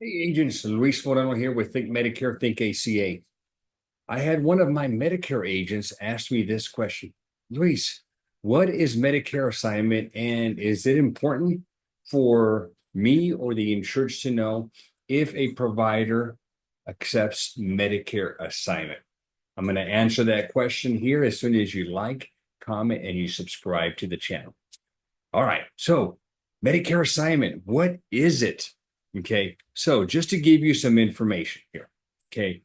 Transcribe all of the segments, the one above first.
Hey, agents, Luis Moreno here with Think Medicare, Think ACA. I had one of my Medicare agents ask me this question. Luis, what is Medicare assignment and is it important for me or the insured to know if a provider accepts Medicare assignment? I'm going to answer that question here as soon as you like, comment, and you subscribe to the channel. All right. So, Medicare assignment, what is it? Okay. So, just to give you some information here. Okay.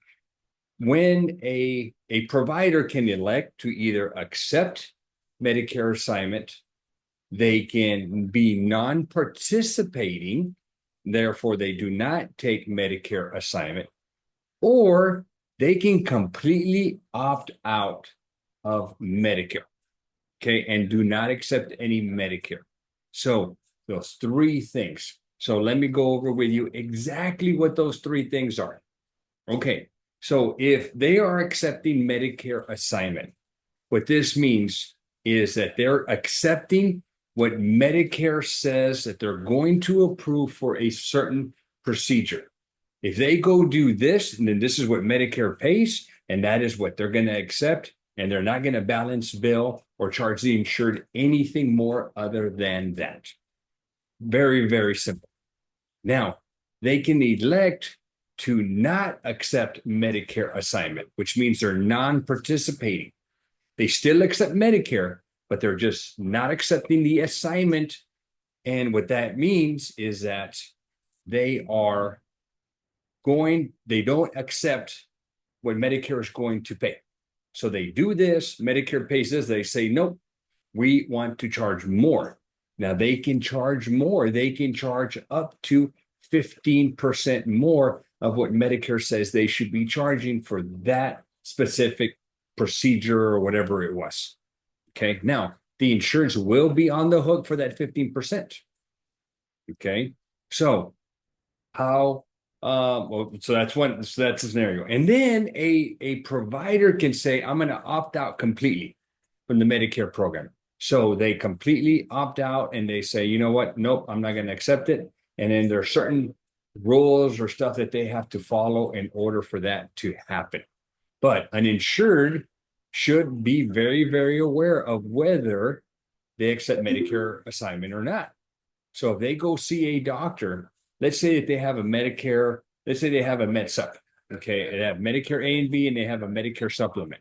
When a provider can elect to either accept Medicare assignment, they can be non-participating, therefore they do not take Medicare assignment, or they can completely opt out of Medicare, okay, and do not accept any Medicare. So those three things. So let me go over with you exactly what those three things are. Okay. So if they are accepting Medicare assignment, what this means is that they're accepting what Medicare says that they're going to approve for a certain procedure. If they go do this, and then this is what Medicare pays, and that is what they're going to accept, and they're not going to balance bill or charge the insured anything more other than that. Very, very simple. Now, they can elect to not accept Medicare assignment, which means they're non-participating. They still accept Medicare, but they're just not accepting the assignment. And what that means is that they are they don't accept what Medicare is going to pay. So they do this, Medicare pays this, they say, nope, we want to charge more. Now they can charge more. They can charge up to 15% more of what Medicare says they should be charging for that specific procedure or whatever it was. Okay. Now the insurance will be on the hook for that 15%. Okay. So how well, so that's one, so that's the scenario. And then a provider can say, I'm going to opt out completely from the Medicare program. So they completely opt out and they say, you know what? Nope, I'm not going to accept it. And then there are certain rules or stuff that they have to follow in order for that to happen. But an insured should be very, very aware of whether they accept Medicare assignment or not. So if they go see a doctor, let's say that they have a Medicare, let's say they have a Med Sup, okay, they have Medicare A and B and they have a Medicare supplement.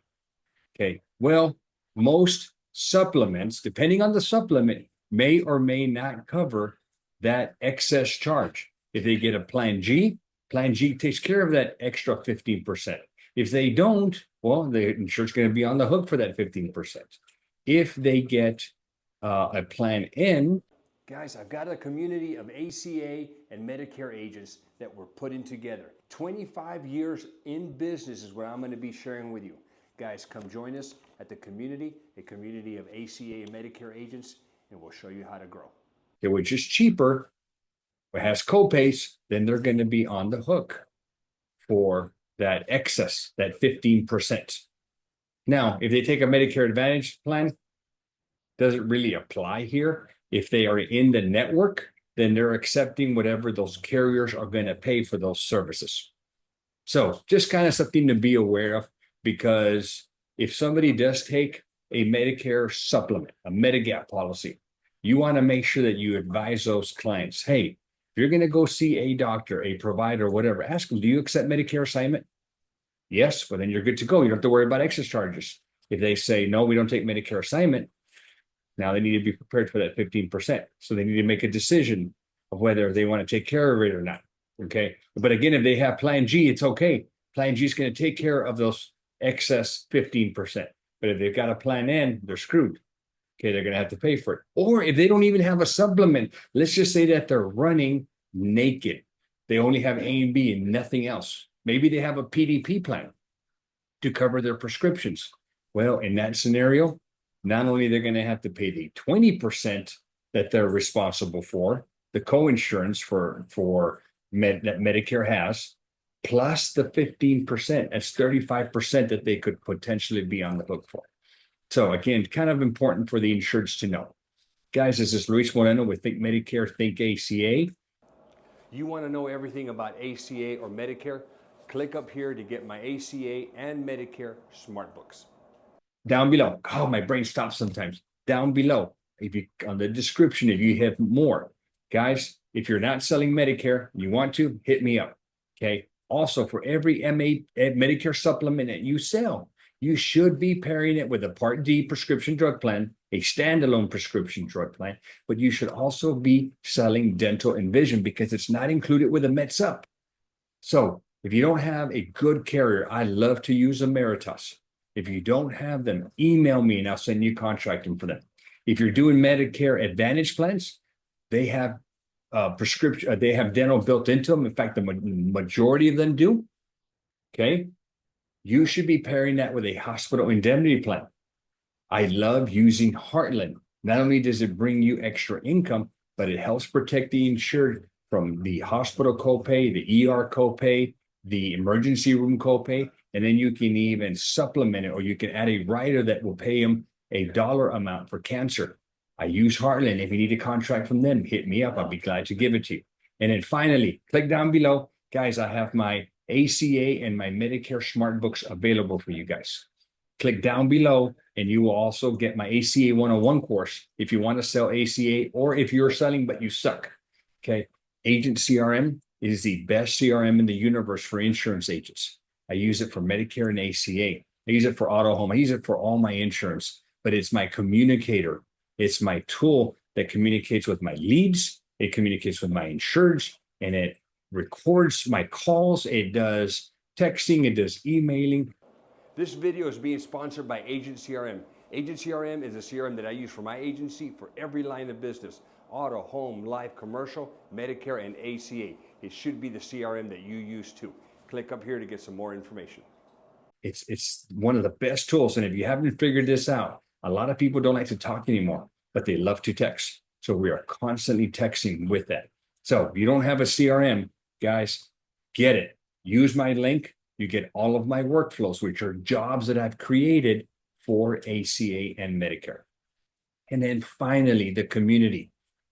Okay, well, most supplements, depending on the supplement, may or may not cover that excess charge. If they get a Plan G takes care of that extra 15%. If they don't, well, the insurance going to be on the hook for that 15%. If they get a Plan N, guys, I've got a community of ACA and Medicare agents that we're putting together. 25 years in business is what I'm going to be sharing with you. Guys, come join us at the community, a community of ACA and Medicare agents, and we'll show you how to grow. Which is cheaper, it has copays, then they're going to be on the hook for that excess, that 15%. Now, if they take a Medicare Advantage plan, doesn't really apply here. If they are in the network, then they're accepting whatever those carriers are going to pay for those services. So just kind of something to be aware of, because if somebody does take a Medicare supplement, a Medigap policy, you want to make sure that you advise those clients, hey, if you're going to go see a doctor, a provider, whatever, ask them, do you accept Medicare assignment? Yes, well, then you're good to go. You don't have to worry about excess charges. If they say, no, we don't take Medicare assignment, now they need to be prepared for that 15%. So they need to make a decision of whether they want to take care of it or not. Okay. But again, if they have Plan G, it's okay. Plan G is going to take care of those excess 15%. But if they've got a Plan N, they're screwed. Okay. They're going to have to pay for it. Or if they don't even have a supplement, let's just say that they're running naked. They only have A and B and nothing else. Maybe they have a PDP plan to cover their prescriptions. Well, in that scenario, not only they're going to have to pay the 20% that they're responsible for, the co-insurance for that Medicare has, plus the 15%. That's 35% that they could potentially be on the hook for. So again, kind of important for the insureds to know. Guys, this is Luis Moreno with Think Medicare, Think ACA. You want to know everything about ACA or Medicare? Click up here to get my ACA and Medicare Smart Books. Down below, oh, my brain stops sometimes. Down below, if you on the description, if you have more, guys, if you're not selling Medicare, you want to hit me up. Okay. Also, for every Medicare supplement that you sell, you should be pairing it with a Part D prescription drug plan, a standalone prescription drug plan, but you should also be selling dental and vision because it's not included with a MedSup. So if you don't have a good carrier, I love to use Emeritus. If you don't have them, email me and I'll send you contracting for them. If you're doing Medicare Advantage plans, they have prescription, they have dental built into them. In fact, the majority of them do. Okay. You should be pairing that with a hospital indemnity plan. I love using Heartland. Not only does it bring you extra income, but it helps protect the insured from the hospital copay, the ER copay, the emergency room copay, and then you can even supplement it, or you can add a rider that will pay them a dollar amount for cancer. I use Heartland. If you need a contract from them, hit me up. I'll be glad to give it to you. And then finally, click down below. Guys, I have my ACA and my Medicare Smart Books available for you guys. Click down below and you will also get my ACA 101 course if you want to sell ACA or if you're selling but you suck. Okay. Agent CRM is the best CRM in the universe for insurance agents. I use it for Medicare and ACA. I use it for auto home. I use it for all my insurance, but it's my communicator. It's my tool that communicates with my leads. It communicates with my insureds, and it records my calls. It does texting. It does emailing. This video is being sponsored by Agent CRM. Agent CRM is a CRM that I use for my agency for every line of business: auto, home, life, commercial, Medicare, and ACA. It should be the CRM that you use too. Click up here to get some more information. It's one of the best tools. And if you haven't figured this out, a lot of people don't like to talk anymore, but they love to text. So we are constantly texting with that. So if you don't have a CRM, guys, get it. Use my link. You get all of my workflows, which are jobs that I've created for ACA and Medicare. And then finally, the community.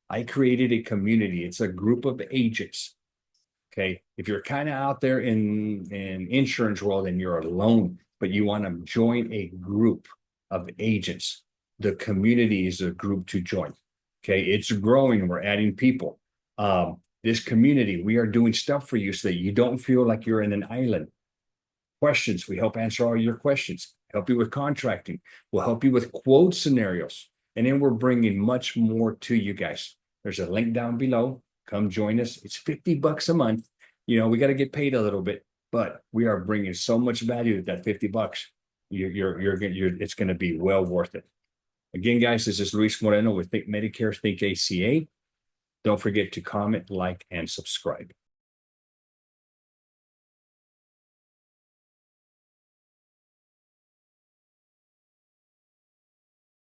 I created a community. It's a group of agents. Okay. If you're kind of out there in insurance world and you're alone, but you want to join a group of agents, the community is a group to join. Okay. It's growing. We're adding people. This community, we are doing stuff for you so that you don't feel like you're in an island. Questions. We help answer all your questions, help you with contracting. We'll help you with quote scenarios. And then we're bringing much more to you guys. There's a link down below. Come join us. It's $50 a month. You know, we got to get paid a little bit, but we are bringing so much value that $50, it's going to be well worth it. Again, guys, this is Luis Moreno with Think Medicare, Think ACA. Don't forget to comment, like, and subscribe.